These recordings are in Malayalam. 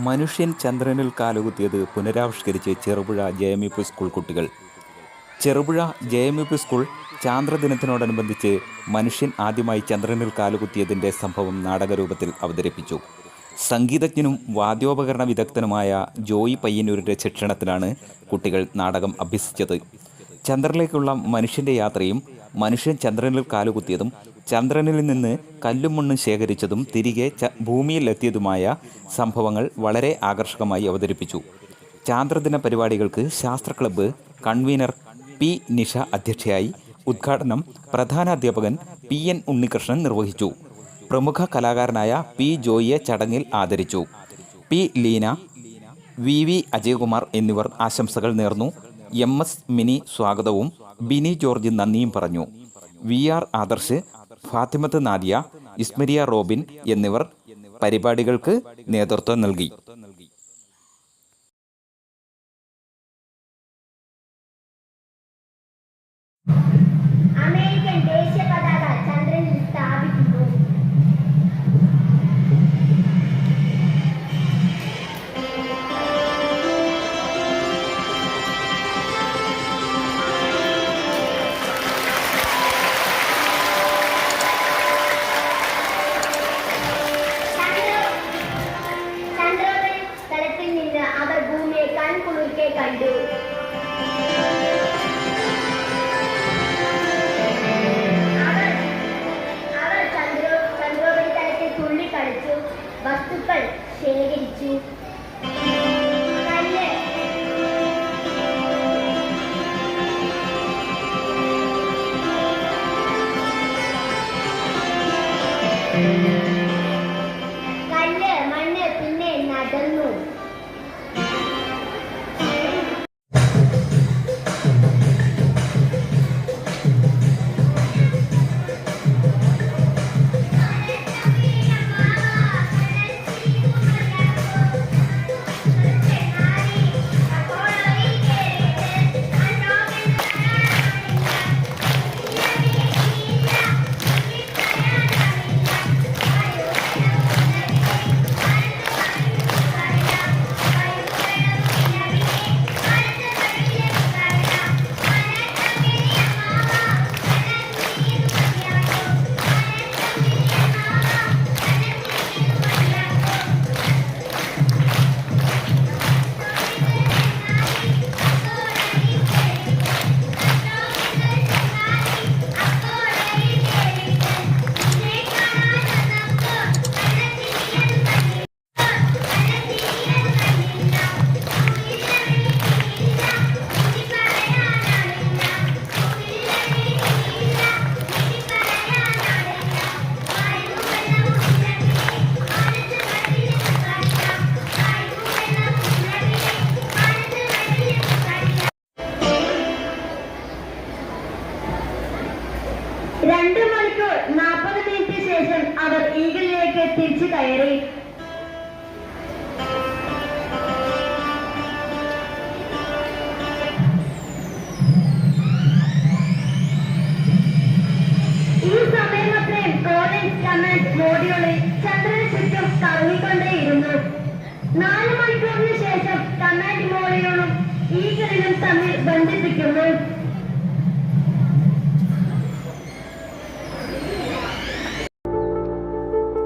മനുഷ്യൻ ചന്ദ്രനിൽ കാലുകുത്തിയത് പുനരാവിഷ്കരിച്ച് ചെറുപുഴ JMUP സ്കൂൾ കുട്ടികൾ. ചെറുപുഴ JMUP സ്കൂൾ ചാന്ദ്രദിനത്തിനോടനുബന്ധിച്ച് മനുഷ്യൻ ആദ്യമായി ചന്ദ്രനിൽ കാലുകുത്തിയതിൻ്റെ സംഭവം നാടകരൂപത്തിൽ അവതരിപ്പിച്ചു. സംഗീതജ്ഞനും വാദ്യോപകരണ വിദഗ്ധനുമായ ജോയി പയ്യന്നൂരിൻ്റെ ശിക്ഷണത്തിലാണ് കുട്ടികൾ നാടകം അഭ്യസിച്ചത്. ചന്ദ്രനിലേക്കുള്ള മനുഷ്യൻ്റെ യാത്രയും മനുഷ്യൻ ചന്ദ്രനിൽ കാലുകുത്തിയതും ചന്ദ്രനിൽ നിന്ന് കല്ലും മണ്ണും ശേഖരിച്ചതും തിരികെ ഭൂമിയിലെത്തിയതുമായ സംഭവങ്ങൾ വളരെ ആകർഷകമായി അവതരിപ്പിച്ചു. ചാന്ദ്രദിന പരിപാടികൾക്ക് ശാസ്ത്ര ക്ലബ്ബ് കൺവീനർ പി. നിഷ അധ്യക്ഷയായി. ഉദ്ഘാടനം പ്രധാനാധ്യാപകൻ PN ഉണ്ണികൃഷ്ണൻ നിർവഹിച്ചു. പ്രമുഖ കലാകാരനായ P. ജോയിയെ ചടങ്ങിൽ ആദരിച്ചു. P. ലീന, VV അജയകുമാർ എന്നിവർ ആശംസകൾ നേർന്നു. MS മിനി സ്വാഗതവും ബിനി ജോർജ് നന്ദിയും പറഞ്ഞു. VR ആദർശ്, ഫാത്തിമത്ത് നാദിയ, ഇസ്മരിയ റോബിൻ എന്നിവർ പരിപാടികൾക്ക് നേതൃത്വം നൽകി. അമേരിക്കൻ ദേശീയ പതാക ചന്ദ്രനിൽ സ്ഥാപിക്കുന്നു. ചന്ദ്രോപരിതലത്തിൽ നിന്ന് അവർ ഭൂമിയെ കൺകുളിർക്കെ കണ്ടു. വസ്തുക്കൾ ശേഖരിച്ചു. കല്ല്, മണ്ണ്, പിന്നെ നടന്നു. രണ്ട് മണിക്കൂർ 40 മിനിറ്റ് ശേഷം അവർ ഈഗിളിലേക്ക് തിരിച്ചു കയറി. ഈ സമയമത്രയും കോർഡിനേറ്റ് കമാൻഡ് മോഡ്യൂളിൽ ചന്ദ്രന് ചുറ്റും കറങ്ങിക്കൊണ്ടേയിരുന്നു. 4 മണിക്കൂറിന് ശേഷം കമാൻഡ് മോഡ്യൂളും ഈഗിളും തമ്മിൽ ബന്ധിപ്പിക്കുന്നു.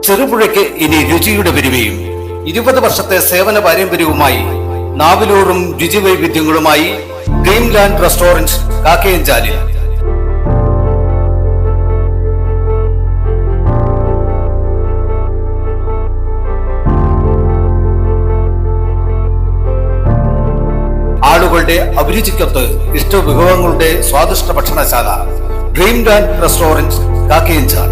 ചെറുപുഴയ്ക്ക് ഇനി രുചിയുടെ പെരുമയും 20 വർഷത്തെ സേവന പാരമ്പര്യവുമായി നാവിലൂറും രുചി വൈവിധ്യങ്ങളുമായി ഡ്രീംലാൻഡ് റെസ്റ്റോറന്റ് കാക്കയഞ്ചാലിൽ. ആളുകളുടെ അഭിരുചിക്കൊത്ത് ഇഷ്ടവിഭവങ്ങളുടെ സ്വാദിഷ്ട ഭക്ഷണശാല ഡ്രീംലാൻഡ് റെസ്റ്റോറന്റ് കാക്കയഞ്ചാൽ.